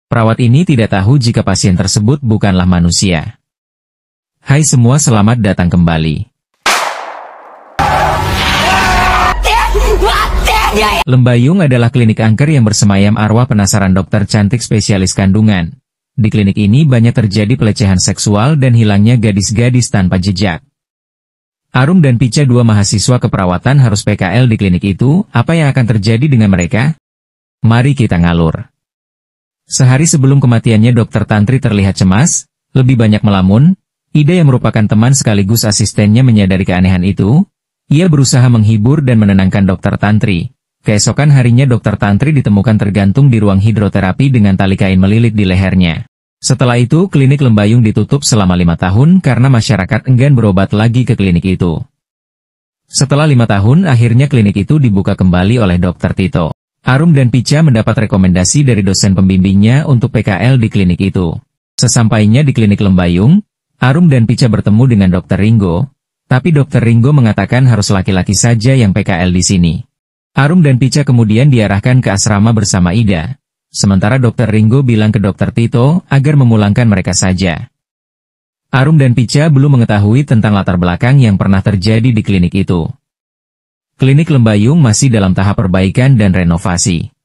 Perawat ini tidak tahu jika pasien tersebut bukanlah manusia. Hai semua, selamat datang kembali. Lembayung adalah klinik angker yang bersemayam arwah penasaran dokter cantik spesialis kandungan. Di klinik ini banyak terjadi pelecehan seksual dan hilangnya gadis-gadis tanpa jejak. Arum dan Pica, dua mahasiswa keperawatan, harus PKL di klinik itu. Apa yang akan terjadi dengan mereka? Mari kita ngalur. Sehari sebelum kematiannya, Dokter Tantri terlihat cemas, lebih banyak melamun. Ida yang merupakan teman sekaligus asistennya menyadari keanehan itu. Ia berusaha menghibur dan menenangkan Dokter Tantri. Keesokan harinya Dokter Tantri ditemukan tergantung di ruang hidroterapi dengan tali kain melilit di lehernya. Setelah itu, klinik Lembayung ditutup selama 5 tahun karena masyarakat enggan berobat lagi ke klinik itu. Setelah 5 tahun, akhirnya klinik itu dibuka kembali oleh Dokter Tito. Arum dan Pica mendapat rekomendasi dari dosen pembimbingnya untuk PKL di klinik itu. Sesampainya di klinik Lembayung, Arum dan Pica bertemu dengan Dokter Ringo, tapi Dokter Ringo mengatakan harus laki-laki saja yang PKL di sini. Arum dan Pica kemudian diarahkan ke asrama bersama Ida, sementara Dokter Ringo bilang ke Dokter Tito agar memulangkan mereka saja. Arum dan Pica belum mengetahui tentang latar belakang yang pernah terjadi di klinik itu. Klinik Lembayung masih dalam tahap perbaikan dan renovasi.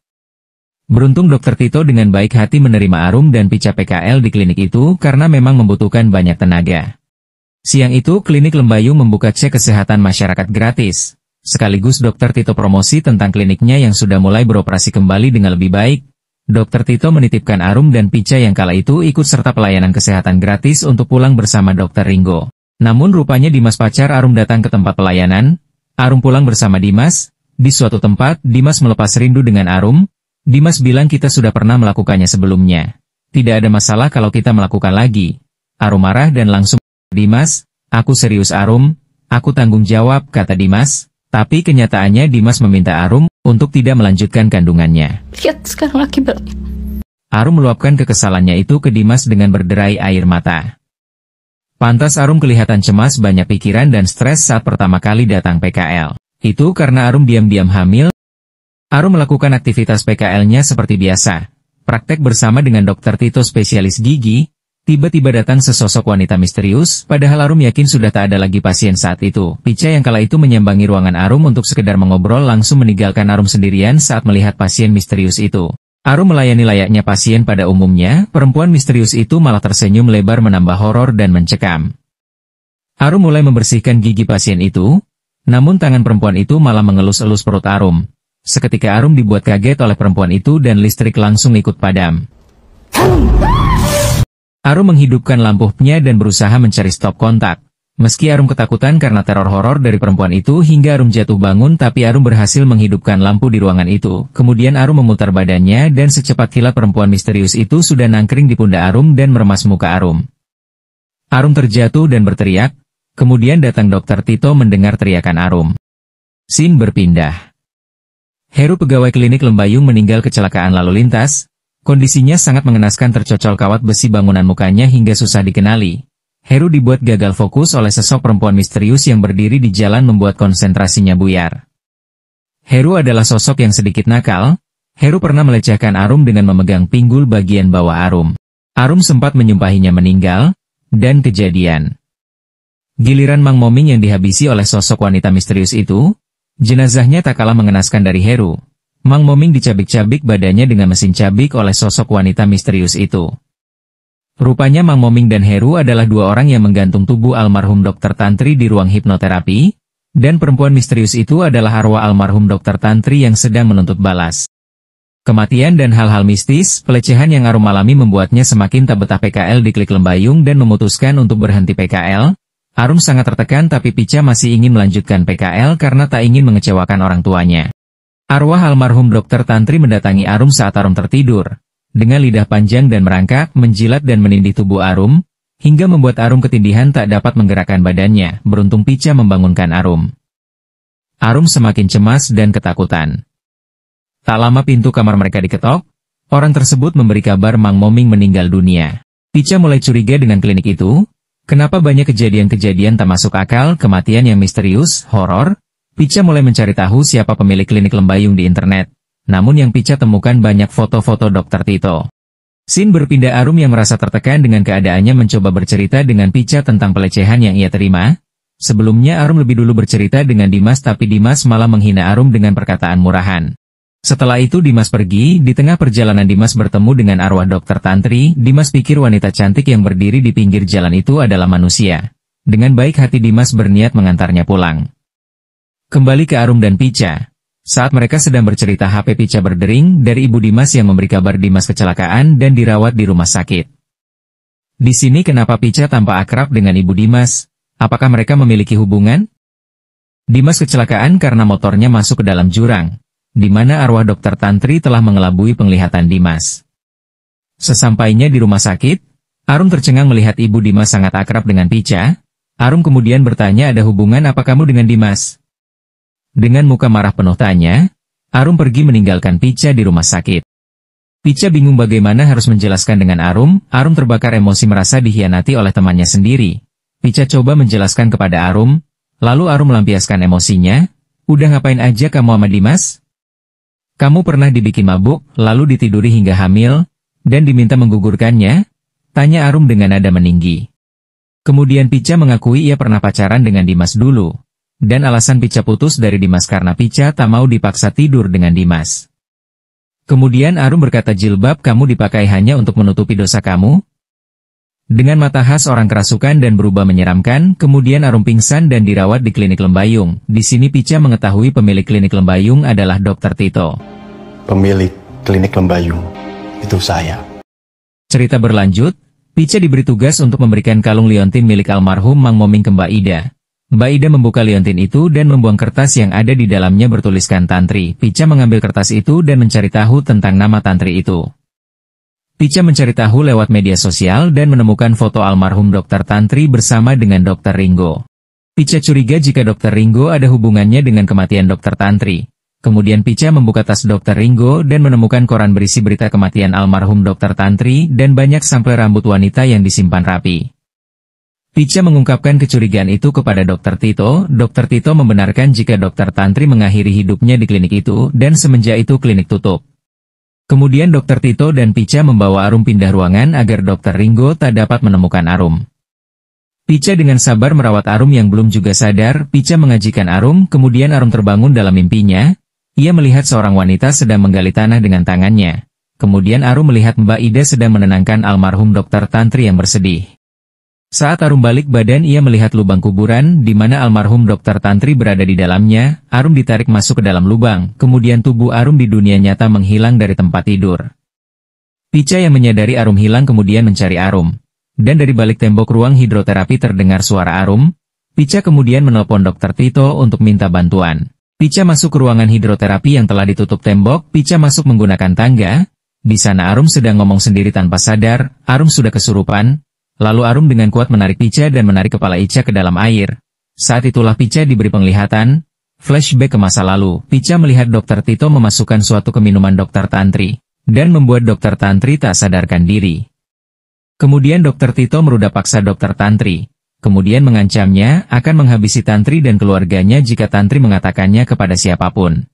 Beruntung Dokter Tito dengan baik hati menerima Arum dan Pica PKL di klinik itu karena memang membutuhkan banyak tenaga. Siang itu klinik Lembayung membuka cek kesehatan masyarakat gratis. Sekaligus Dokter Tito promosi tentang kliniknya yang sudah mulai beroperasi kembali dengan lebih baik. Dokter Tito menitipkan Arum dan Pica yang kala itu ikut serta pelayanan kesehatan gratis untuk pulang bersama Dokter Ringo. Namun rupanya Dimas, pacar Arum, datang ke tempat pelayanan. Arum pulang bersama Dimas. Di suatu tempat, Dimas melepas rindu dengan Arum. Dimas bilang kita sudah pernah melakukannya sebelumnya. Tidak ada masalah kalau kita melakukan lagi. Arum marah dan langsung, Dimas, aku serius Arum, aku tanggung jawab, kata Dimas. Tapi kenyataannya Dimas meminta Arum untuk tidak melanjutkan kandungannya. Lihat sekarang laki Arum meluapkan kekesalannya itu ke Dimas dengan berderai air mata. Pantas Arum kelihatan cemas, banyak pikiran dan stres saat pertama kali datang PKL. Itu karena Arum diam-diam hamil. Arum melakukan aktivitas PKL-nya seperti biasa. Praktek bersama dengan Dokter Tito spesialis gigi. Tiba-tiba datang sesosok wanita misterius, padahal Arum yakin sudah tak ada lagi pasien saat itu. Pica yang kala itu menyambangi ruangan Arum untuk sekedar mengobrol langsung meninggalkan Arum sendirian saat melihat pasien misterius itu. Arum melayani layaknya pasien pada umumnya, perempuan misterius itu malah tersenyum lebar menambah horor dan mencekam. Arum mulai membersihkan gigi pasien itu, namun tangan perempuan itu malah mengelus-elus perut Arum. Seketika Arum dibuat kaget oleh perempuan itu dan listrik langsung ikut padam. Arum menghidupkan lampunya dan berusaha mencari stop kontak. Meski Arum ketakutan karena teror horor dari perempuan itu hingga Arum jatuh bangun, tapi Arum berhasil menghidupkan lampu di ruangan itu. Kemudian Arum memutar badannya dan secepat kilat perempuan misterius itu sudah nangkring di pundak Arum dan meremas muka Arum. Arum terjatuh dan berteriak. Kemudian datang Dokter Tito mendengar teriakan Arum. Scene berpindah. Heru, pegawai klinik Lembayung, meninggal kecelakaan lalu lintas. Kondisinya sangat mengenaskan, tercocol kawat besi bangunan mukanya hingga susah dikenali. Heru dibuat gagal fokus oleh sosok perempuan misterius yang berdiri di jalan membuat konsentrasinya buyar. Heru adalah sosok yang sedikit nakal. Heru pernah melecehkan Arum dengan memegang pinggul bagian bawah Arum. Arum sempat menyumpahinya meninggal, dan kejadian. Giliran Mang Moming yang dihabisi oleh sosok wanita misterius itu, jenazahnya tak kalah mengenaskan dari Heru. Mang Moming dicabik-cabik badannya dengan mesin cabik oleh sosok wanita misterius itu. Rupanya Mang Moming dan Heru adalah dua orang yang menggantung tubuh almarhum Dokter Tantri di ruang hipnoterapi, dan perempuan misterius itu adalah arwah almarhum Dokter Tantri yang sedang menuntut balas. Kematian dan hal-hal mistis, pelecehan yang Arum alami membuatnya semakin tak betah PKL di klinik Lembayung dan memutuskan untuk berhenti PKL. Arum sangat tertekan, tapi Pica masih ingin melanjutkan PKL karena tak ingin mengecewakan orang tuanya. Arwah almarhum Dokter Tantri mendatangi Arum saat Arum tertidur. Dengan lidah panjang dan merangkak, menjilat dan menindih tubuh Arum, hingga membuat Arum ketindihan tak dapat menggerakkan badannya. Beruntung Pica membangunkan Arum. Arum semakin cemas dan ketakutan. Tak lama pintu kamar mereka diketok, orang tersebut memberi kabar Mang Moming meninggal dunia. Pica mulai curiga dengan klinik itu. Kenapa banyak kejadian-kejadian tak masuk akal, kematian yang misterius, horor? Pica mulai mencari tahu siapa pemilik klinik Lembayung di internet. Namun yang Pica temukan banyak foto-foto Dr. Tito. Scene berpindah. Arum yang merasa tertekan dengan keadaannya mencoba bercerita dengan Pica tentang pelecehan yang ia terima. Sebelumnya Arum lebih dulu bercerita dengan Dimas, tapi Dimas malah menghina Arum dengan perkataan murahan. Setelah itu Dimas pergi. Di tengah perjalanan Dimas bertemu dengan arwah Dr. Tantri. Dimas pikir wanita cantik yang berdiri di pinggir jalan itu adalah manusia. Dengan baik hati Dimas berniat mengantarnya pulang. Kembali ke Arum dan Pica. Saat mereka sedang bercerita, HP Pica berdering dari ibu Dimas yang memberi kabar Dimas kecelakaan dan dirawat di rumah sakit. Di sini kenapa Pica tampak akrab dengan ibu Dimas? Apakah mereka memiliki hubungan? Dimas kecelakaan karena motornya masuk ke dalam jurang, di mana arwah Dr. Tantri telah mengelabui penglihatan Dimas. Sesampainya di rumah sakit, Arum tercengang melihat ibu Dimas sangat akrab dengan Pica. Arum kemudian bertanya, ada hubungan apa kamu dengan Dimas? Dengan muka marah penuh tanya, Arum pergi meninggalkan Pica di rumah sakit. Pica bingung bagaimana harus menjelaskan dengan Arum. Arum terbakar emosi merasa dikhianati oleh temannya sendiri. Pica coba menjelaskan kepada Arum, lalu Arum melampiaskan emosinya, udah ngapain aja kamu sama Dimas? Kamu pernah dibikin mabuk, lalu ditiduri hingga hamil, dan diminta menggugurkannya? Tanya Arum dengan nada meninggi. Kemudian Pica mengakui ia pernah pacaran dengan Dimas dulu, dan alasan Pica putus dari Dimas karena Pica tak mau dipaksa tidur dengan Dimas. Kemudian Arum berkata, jilbab kamu dipakai hanya untuk menutupi dosa kamu? Dengan mata khas orang kerasukan dan berubah menyeramkan, kemudian Arum pingsan dan dirawat di klinik Lembayung. Di sini Pica mengetahui pemilik klinik Lembayung adalah Dr. Tito. Pemilik klinik Lembayung, itu saya. Cerita berlanjut, Pica diberi tugas untuk memberikan kalung liontin milik almarhum Mang Moming ke Mbak Ida. Mbak Ida membuka liontin itu dan membuang kertas yang ada di dalamnya bertuliskan Tantri. Pica mengambil kertas itu dan mencari tahu tentang nama Tantri itu. Pica mencari tahu lewat media sosial dan menemukan foto almarhum Dr. Tantri bersama dengan Dr. Ringo. Pica curiga jika Dr. Ringo ada hubungannya dengan kematian Dr. Tantri. Kemudian Pica membuka tas Dr. Ringo dan menemukan koran berisi berita kematian almarhum Dr. Tantri dan banyak sampel rambut wanita yang disimpan rapi. Pica mengungkapkan kecurigaan itu kepada Dr. Tito. Dr. Tito membenarkan jika Dr. Tantri mengakhiri hidupnya di klinik itu dan semenjak itu klinik tutup. Kemudian Dr. Tito dan Pica membawa Arum pindah ruangan agar Dr. Ringo tak dapat menemukan Arum. Pica dengan sabar merawat Arum yang belum juga sadar. Pica mengajikan Arum, kemudian Arum terbangun dalam mimpinya. Ia melihat seorang wanita sedang menggali tanah dengan tangannya. Kemudian Arum melihat Mbak Ida sedang menenangkan almarhum Dr. Tantri yang bersedih. Saat Arum balik badan, ia melihat lubang kuburan di mana almarhum Dr. Tantri berada di dalamnya. Arum ditarik masuk ke dalam lubang, kemudian tubuh Arum di dunia nyata menghilang dari tempat tidur. Pica yang menyadari Arum hilang kemudian mencari Arum. Dan dari balik tembok ruang hidroterapi terdengar suara Arum. Pica kemudian menelpon Dr. Tito untuk minta bantuan. Pica masuk ke ruangan hidroterapi yang telah ditutup tembok. Pica masuk menggunakan tangga. Di sana Arum sedang ngomong sendiri tanpa sadar. Arum sudah kesurupan. Lalu Arum dengan kuat menarik Pica dan menarik kepala Ica ke dalam air. Saat itulah Pica diberi penglihatan. Flashback ke masa lalu. Pica melihat Dr. Tito memasukkan suatu ke minuman Dr. Tantri, dan membuat Dr. Tantri tak sadarkan diri. Kemudian Dr. Tito merudah paksa Dr. Tantri. Kemudian mengancamnya akan menghabisi Tantri dan keluarganya jika Tantri mengatakannya kepada siapapun.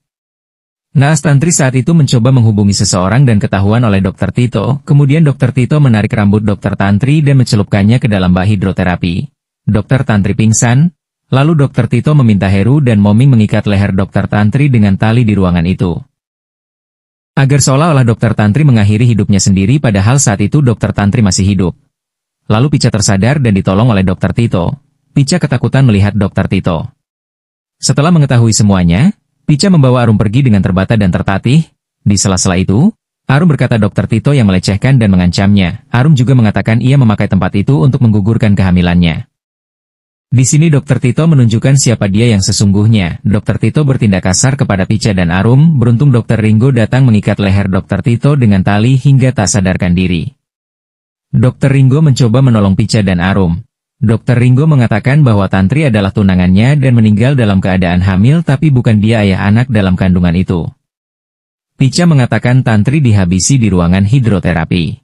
Naas Tantri saat itu mencoba menghubungi seseorang dan ketahuan oleh Dr. Tito. Kemudian Dr. Tito menarik rambut Dr. Tantri dan mencelupkannya ke dalam bak hidroterapi. Dr. Tantri pingsan. Lalu Dr. Tito meminta Heru dan Moming mengikat leher Dr. Tantri dengan tali di ruangan itu. Agar seolah-olah Dr. Tantri mengakhiri hidupnya sendiri, padahal saat itu Dr. Tantri masih hidup. Lalu Pica tersadar dan ditolong oleh Dr. Tito. Pica ketakutan melihat Dr. Tito. Setelah mengetahui semuanya, Pica membawa Arum pergi dengan terbata dan tertatih. Di sela-sela itu, Arum berkata Dr. Tito yang melecehkan dan mengancamnya. Arum juga mengatakan ia memakai tempat itu untuk menggugurkan kehamilannya. Di sini Dr. Tito menunjukkan siapa dia yang sesungguhnya. Dr. Tito bertindak kasar kepada Pica dan Arum. Beruntung Dr. Ringo datang mengikat leher Dr. Tito dengan tali hingga tak sadarkan diri. Dr. Ringo mencoba menolong Pica dan Arum. Dr. Ringo mengatakan bahwa Tantri adalah tunangannya dan meninggal dalam keadaan hamil, tapi bukan dia ayah anak dalam kandungan itu. Pica mengatakan Tantri dihabisi di ruangan hidroterapi.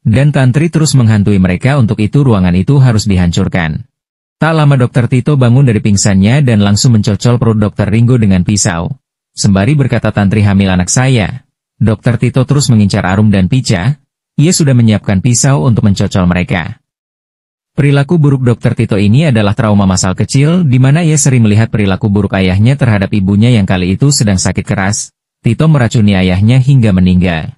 Dan Tantri terus menghantui mereka, untuk itu ruangan itu harus dihancurkan. Tak lama Dr. Tito bangun dari pingsannya dan langsung mencocol perut Dr. Ringo dengan pisau. Sembari berkata Tantri hamil anak saya. Dokter Tito terus mengincar Arum dan Pica. Ia sudah menyiapkan pisau untuk mencocol mereka. Perilaku buruk Dokter Tito ini adalah trauma masal kecil, di mana ia sering melihat perilaku buruk ayahnya terhadap ibunya yang kali itu sedang sakit keras. Tito meracuni ayahnya hingga meninggal.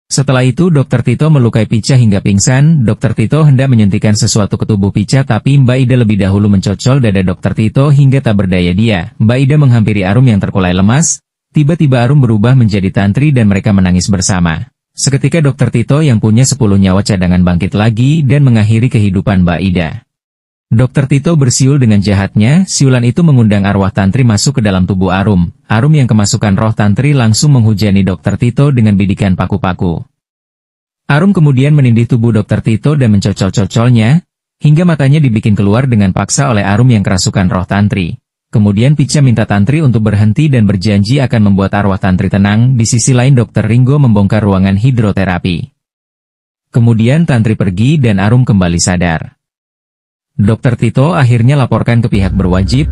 Setelah itu Dokter Tito melukai Pica hingga pingsan. Dokter Tito hendak menyuntikkan sesuatu ke tubuh Pica, tapi Mbak Ida lebih dahulu mencocol dada Dokter Tito hingga tak berdaya dia. Mbak Ida menghampiri Arum yang terkulai lemas. Tiba-tiba Arum berubah menjadi Tantri dan mereka menangis bersama. Seketika Dokter Tito yang punya 10 nyawa cadangan bangkit lagi dan mengakhiri kehidupan Mbak Ida. Dokter Tito bersiul dengan jahatnya. Siulan itu mengundang arwah Tantri masuk ke dalam tubuh Arum. Arum yang kemasukan roh Tantri langsung menghujani Dokter Tito dengan bidikan paku-paku. Arum kemudian menindih tubuh Dokter Tito dan mencocol-cocolnya, hingga matanya dibikin keluar dengan paksa oleh Arum yang kerasukan roh Tantri. Kemudian Pica minta Tantri untuk berhenti dan berjanji akan membuat arwah Tantri tenang. Di sisi lain Dokter Ringo membongkar ruangan hidroterapi. Kemudian Tantri pergi dan Arum kembali sadar. Dokter Tito akhirnya laporkan ke pihak berwajib.